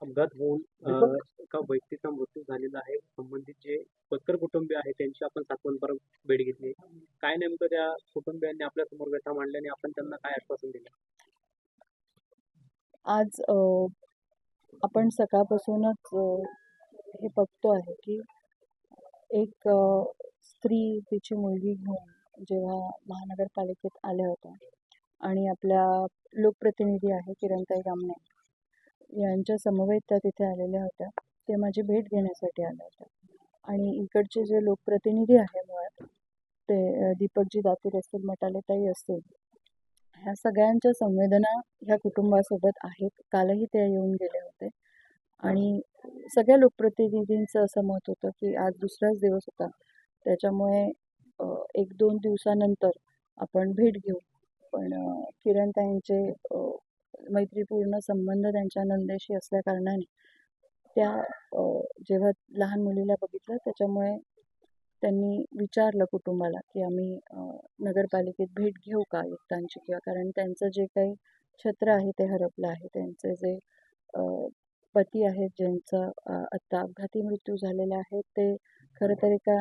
अपघात होऊन एका व्यक्तीचा मृत्यू झालेला आहे. संबंधित जे पत्कर कुटुंबीय आहे त्यांची आपण सात्वनपर भेट घेतली. काय नेमकं त्या कुटुंबियांनी आपल्यासमोर व्यथा मांडल्याने आपण त्यांना काय आश्वासन दिलं? आज आपण सकाळपासूनच हे बघतो आहे की एक स्त्री तिची मुलगी घेऊन जेव्हा महानगरपालिकेत आल्या होत्या आणि आपल्या लोकप्रतिनिधी आहे किरणताई गामणे यांच्या समवेत त्या तिथे आलेल्या होत्या. ते माझी भेट घेण्यासाठी आल्या होत्या आणि इकडचे जे लोकप्रतिनिधी आहे मुळात ते दीपकजी दातीर असतील, मटालेताई असतील, ह्या सगळ्यांच्या संवेदना ह्या कुटुंबासोबत आहेत. कालही ते येऊन गेले होते आणि सगळ्या लोकप्रतिनिधींचं असं मत होतं की आज दुसराच दिवस होता, त्याच्यामुळे 1-2 दिवसानंतर आपण भेट घेऊ. पण किरणताईंचे मैत्रीपूर्ण संबंध त्यांच्या नंदेशी असल्याकारणाने त्या जेव्हा लहान मुलीला बघितलं त्याच्यामुळे त्यांनी विचारलं कुटुंबाला की आम्ही नगरपालिकेत भेट घेऊ का आयुक्तांची, किंवा कारण त्यांचं जे काही छत्र आहे ते हरपलं आहे. त्यांचे जे अ, पती आहेत ज्यांचा आत्ता अपघाती मृत्यू झालेला आहे, ते खरं तर एका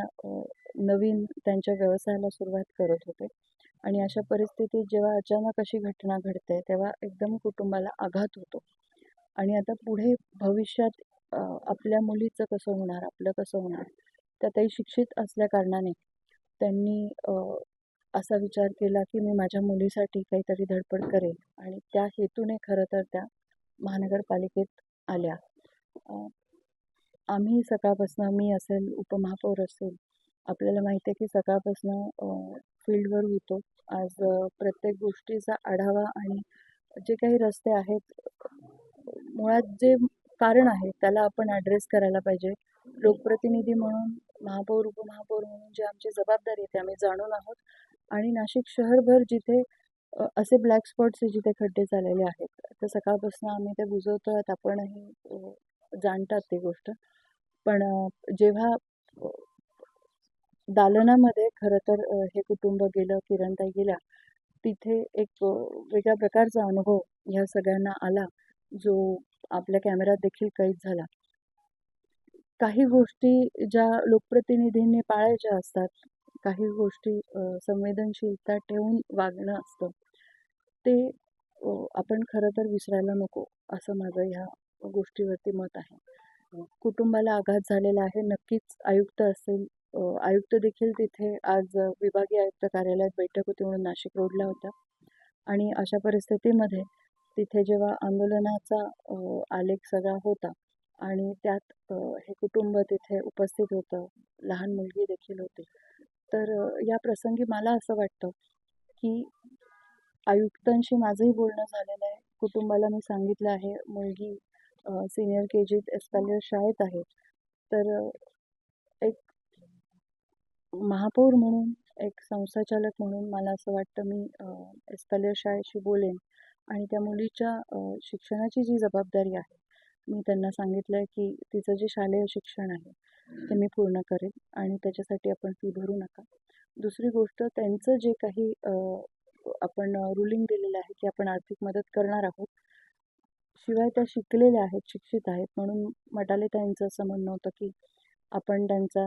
नवीन त्यांच्या व्यवसायाला सुरुवात करत होते आणि अशा परिस्थितीत जेव्हा अचानक अशी घटना घडते तेव्हा एकदम कुटुंबाला आघात होतो. आणि आता पुढे भविष्यात आपल्या मुलीचं कसं होणार, आपलं कसं होणार? त्या ताई शिक्षित असल्याकारणाने त्यांनी असा विचार केला की मी माझ्या मुलीसाठी काहीतरी धडपड करेल आणि त्या हेतूने खरं तर त्या महानगरपालिकेत आल्या. अ, आम्ही सकाळपासून, मी असेल, उपमहापौर असेल, आपल्याला माहिती आहे की सकाळपासून फील्डवर होतो. आज प्रत्येक गोष्टीचा आढावा आणि जे काही रस्ते आहेत, मुळात जे कारण आहे त्याला आपण ॲड्रेस करायला पाहिजे. लोकप्रतिनिधी म्हणून, महापौर, उपमहापौर म्हणून जे आमची जबाबदारी आहे ते आम्ही जाणून आहोत आणि नाशिक शहरभर जिथे असे ब्लॅक स्पॉट्स आहे जिथे खड्डे झालेले आहेत, तर सकाळपासून आम्ही ते बुजवतो आहोत. आपणही जाणतात ती गोष्ट. पण जेव्हा अ, दालनामध्ये खरं तर हे कुटुंब गेलं, किरणताई गेल्या, तिथे एक वेगळ्या प्रकारचा अनुभव ह्या सगळ्यांना आला, जो आपल्या कॅमेऱ्यात देखील कैद झाला. काही गोष्टी ज्या लोकप्रतिनिधींनी पाळायच्या असतात, काही गोष्टी संवेदनशीलता ठेवून वागणं असतं. ते आपण खरं तर विसरायला नको, असं माझं ह्या गोष्टीवरती मत आहे. कुटुंबाला आघात झालेला आहे. नक्कीच आयुक्त असतील, आयुक्त देखील तिथे आज विभागीय आयुक्त कार्यालयात बैठक होती म्हणून नाशिक रोडला होत्या आणि अशा परिस्थितीमध्ये तिथे जेव्हा आंदोलनाचा आलेख सगळा होता आणि त्यात हे कुटुंब तिथे उपस्थित होतं, लहान मुलगी देखील होती. तर या प्रसंगी मला असं वाटतं की आयुक्तांशी माझंही बोलणं झालेलं आहे. कुटुंबाला मी सांगितलं आहे, मुलगी सीनियर के-जीत एस्पॅलियर शाळेत आहे. तर एक महापौर म्हणून, एक संस्थाचालक म्हणून मला असं वाटतं मी एस्पॅलियर शाळेशी बोलेन आणि त्या मुलीच्या शिक्षणाची जी जबाबदारी आहे, मी त्यांना सांगितलं आहे की तिचं जे शालेय शिक्षण आहे, ते मी पूर्ण करेन आणि त्याच्यासाठी आपण फी भरू नका. दुसरी गोष्ट, त्यांचं जे काही आपण रुलिंग दिलेलं आहे की आपण आर्थिक मदत करणार आहोत. शिवाय त्या शिकलेल्या आहेत, शिक्षित आहेत, म्हणून मटालेताईंचं असं म्हणणं होतं की आपण त्यांचा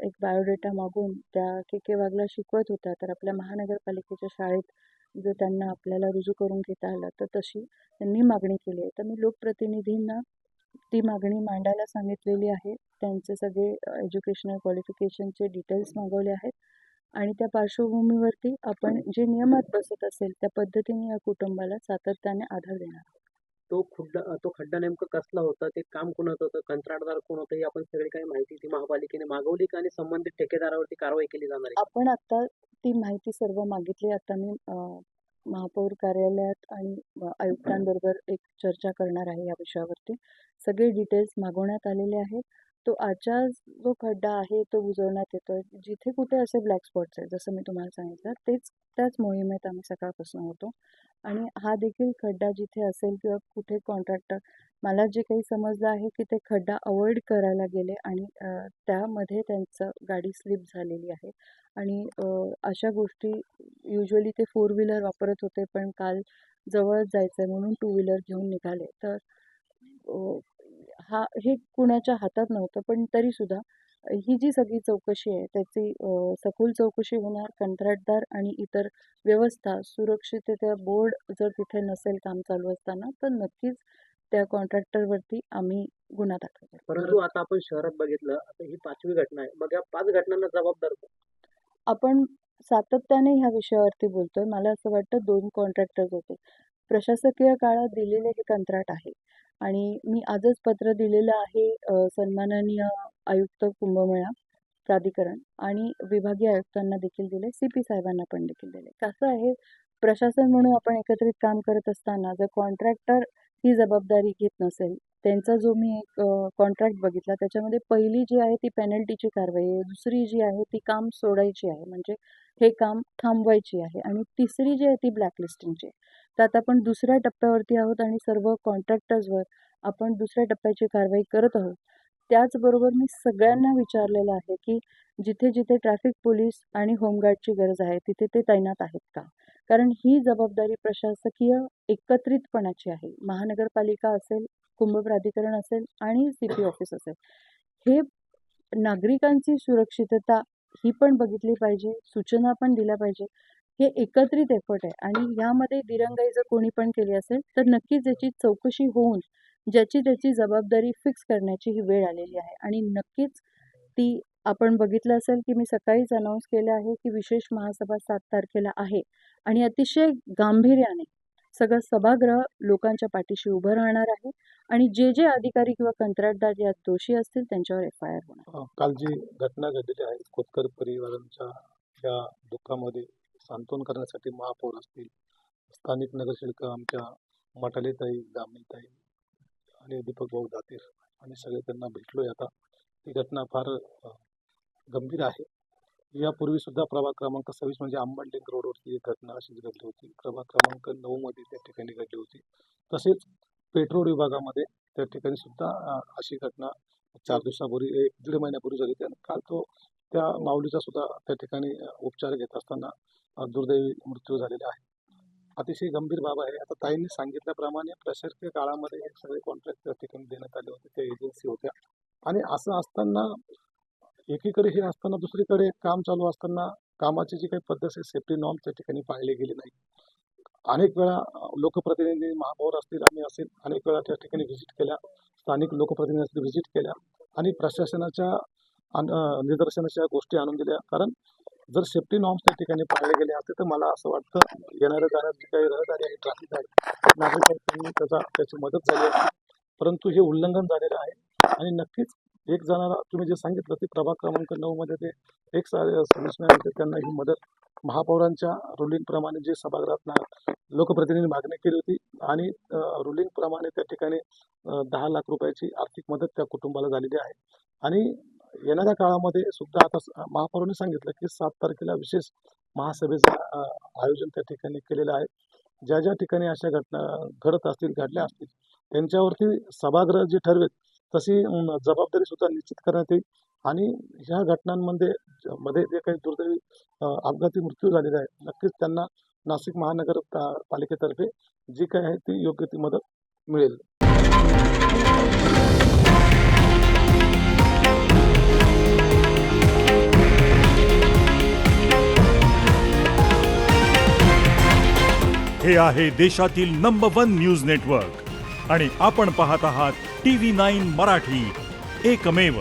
एक बायोडेटा मागून त्या के वाघला शिकवत होत्या, तर आपल्या महानगरपालिकेच्या शाळेत जर त्यांना आपल्याला रुजू करून घेता आलं, तर तशी त्यांनी मागणी केली आहे. तर मी लोकप्रतिनिधींना ती मागणी मांडायला सांगितलेली आहे. त्यांचे सगळे एज्युकेशनल क्वालिफिकेशनचे डिटेल्स मागवले आहेत आणि त्या पार्श्वभूमीवरती आपण जे नियमात बसत असेल त्या पद्धतीने या कुटुंबाला सातत्याने आधार देणार. तो खड्डा नेमकं कसला होता? ते काम कोणाचं होतं? कंत्राटदार कोण होतं? ही आपण सगळी काही माहिती ती महापालिकेने मागवली का आणि संबंधित ठेकेदारावरती कारवाई केली जाणार आहे? आपण आत्ता ती माहिती सर्व मागितली. आता मी महापौर कार्यालयात आणि आयुक्तांबरोबर एक चर्चा करणार आहे या विषयावरती. सगळे डिटेल्स मागवण्यात आलेले आहेत. तो आजच्या जो खड्डा आहे तो बुजवण्यात येतोय. जिथे कुठे असे ब्लॅक स्पॉट्स आहेत, जसं मी तुम्हाला सांगितलं, त्याच मोहिमेत आम्ही सकाळपासून होतो आणि हा देखील खड्डा जिथे असेल किंवा कुठे कॉन्ट्रॅक्टर, मला जे काही समजलं आहे की ते खड्डा अव्हॉइड करायला गेले आणि त्यामध्ये त्यांचं गाडी स्लिप झालेली आहे आणि अशा गोष्टी युजुअली ते 4 व्हीलर वापरत होते, पण काल जवळच जायचं आहे म्हणून 2 व्हीलर घेऊन निघाले. तर हे कुणाच्या हातात नव्हतं, पण तरीसुद्धा ही जी सगळी चौकशी आहे त्याची सखोल चौकशी होणार. कंत्राटदार आणि इतर व्यवस्था, सुरक्षितता बोर्ड जर तिथे नसेल काम चालू असताना, तर नक्कीच त्या कॉन्ट्रॅक्टरवरती आम्ही गुन्हा दाखल करू. परंतु आता आपण शहरात बघितलं, आता ही 5वी घटना आहे. मग या 5 घटनांना जबाबदार कोण? आपण सातत्याने ह्या विषयावरती बोलतोय. मला असं वाटतं 2 कॉन्ट्रॅक्टर्स होते. प्रशासकीय काळात दिलेले हे कंत्राट आहे आणि मी आजच पत्र दिलेलं आहे सन्माननीय आयुक्त कुंभमेळा प्राधिकरण आणि विभागीय आयुक्तांना देखील दिले, CP साहेबांना पण देखील दिले. कसं आहे, प्रशासन म्हणून आपण एकत्रित काम करत असताना जर कॉन्ट्रॅक्टर ही जबाबदारी घेत नसेल, त्यांचा जो मी एक कॉन्ट्रॅक्ट बघितला त्याच्यामध्ये पहिली जी आहे ती पेनल्टीची कारवाई आहे, दुसरी जी आहे ती काम सोडायची आहे, म्हणजे हे काम थांबवायची आहे आणि तिसरी जी आहे ती ब्लॅकलिस्टिंगची आहे. तर आता आपण दुसऱ्या टप्प्यावरती आहोत आणि सर्व कॉन्ट्रॅक्टर्सवर आपण दुसऱ्या टप्प्याची कारवाई करत आहोत. त्याचबरोबर मी सगळ्यांना विचारलेलं आहे की जिथे जिथे ट्रॅफिक पोलीस आणि होमगार्डची गरज आहे तिथे ते तैनात आहेत का? कारण ही जबाबदारी प्रशासकीय एकत्रितपणाची आहे. महानगरपालिका असेल, कुंभ प्राधिकरण असेल आणि CP ऑफिस असेल. हे नागरिकांची सुरक्षितता ही पण बघितली पाहिजे, सूचना पण दिल्या पाहिजे. हे एकत्रित एफर्ट आहे आणि यामध्ये दिरंगाई जर कोणी पण केली असेल तर नक्कीच याची चौकशी होऊन ज्याची त्याची जबाबदारी फिक्स करण्याची ही वेळ आलेली आहे आणि नक्कीच ती आपण बघितलं असेल की मी सकाळीच अनाऊन्स केलं आहे की विशेष महासभा 7 तारखेला आहे आणि अतिशय गांभीर्याने सगळं सभागृह लोकांच्या पाठीशी उभं राहणार आहे आणि जे जे अधिकारी किंवा कंत्राटदार यात दोषी असतील त्यांच्यावर FIR होणार. काल जी घटना घडलेली आहे, खोतकर परिवारांच्या या दुःखामध्ये सांत्वन करण्यासाठी महापौर असतील, स्थानिक नगरसेवक आमच्या मटालेताई, दामिनीताई आणि दीपक भाऊ दातीर आणि सगळे त्यांना भेटलोय आता. ही घटना फार गंभीर आहे. यापूर्वी सुद्धा प्रभाग क्रमांक 26 म्हणजे अंबड लिंक रोडवरती एक घटना अशीच घडली होती. प्रभाग क्रमांक 9 मध्ये त्या ठिकाणी घडली होती. तसेच पेट्रोल विभागामध्ये त्या ठिकाणी सुद्धा अशी घटना 4 दिवसापूर्वी 1-1.5 महिन्यापूर्वी झाली. आणि काल त्या माऊलीचा सुद्धा त्या ठिकाणी उपचार घेत असताना दुर्दैवी मृत्यू झालेला आहे. अतिशय गंभीर बाब आहे. आता ताईंनी सांगितल्याप्रमाणे प्रशासकीय काळामध्ये हे सगळे कॉन्ट्रॅक्ट त्या ठिकाणी देण्यात आले होते, त्या एजन्सी होत्या आणि असं असताना एकीकडे हे असताना दुसरीकडे काम चालू असताना कामाची जी काही पद्धत आहे, सेफ्टी नॉर्म त्या ठिकाणी पाळले गेले नाही. अनेक वेळा लोकप्रतिनिधी, महापौर असतील, आम्ही असेल, अनेक वेळा त्या ठिकाणी व्हिजिट केल्या, स्थानिक लोकप्रतिनिधी असतील व्हिजिट केल्या आणि प्रशासनाच्या निदर्शनाच्या गोष्टी आणून दिल्या. कारण जर सेफ्टी नॉर्म्स त्या ठिकाणी पाळले गेले असते तर मला असं वाटतं येणाऱ्या जाण्यात जी काही रहदारी आहे, ट्रॅफिक आहे, नागरिकांनी त्याची मदत झाली असती. परंतु हे उल्लंघन झालेलं आहे आणि नक्कीच एक जणाला तुम्ही जे सांगितलं ते प्रभाग क्रमांक 9 मध्ये ते एक सर्व्हिसमॅन होते, त्यांना ही मदत महापौरांच्या रुलिंग प्रमाणे जे सभागृहात लोकप्रतिनिधी मागणी केली होती आणि रुलिंग प्रमाणे त्या ठिकाणी 10 लाख रुपयाची आर्थिक मदत त्या कुटुंबाला झालेली आहे. आणि येणाऱ्या काळामध्ये सुद्धा आता महापौरांनी सांगितलं की 7 तारखेला विशेष महासभेचं आयोजन त्या ठिकाणी केलेलं आहे. ज्या ज्या ठिकाणी अशा घटना घडत असतील, घडल्या असतील, त्यांच्यावरती सभागृह जे ठरवेल तशी जबाबदारी सुद्धा निश्चित करण्यात येईल आणि ह्या घटनांमध्ये जे काही दुर्दैवी अपघाती मृत्यू झालेला आहे, नक्कीच त्यांना नाशिक महानगरपालिकेतर्फे जी काय आहे ती योग्य ती मदत मिळेल. हे आहे देशातील नंबर 1 न्यूज नेटवर्क आणि आपण पाहत आहात TV9 मराठी, एकमेव.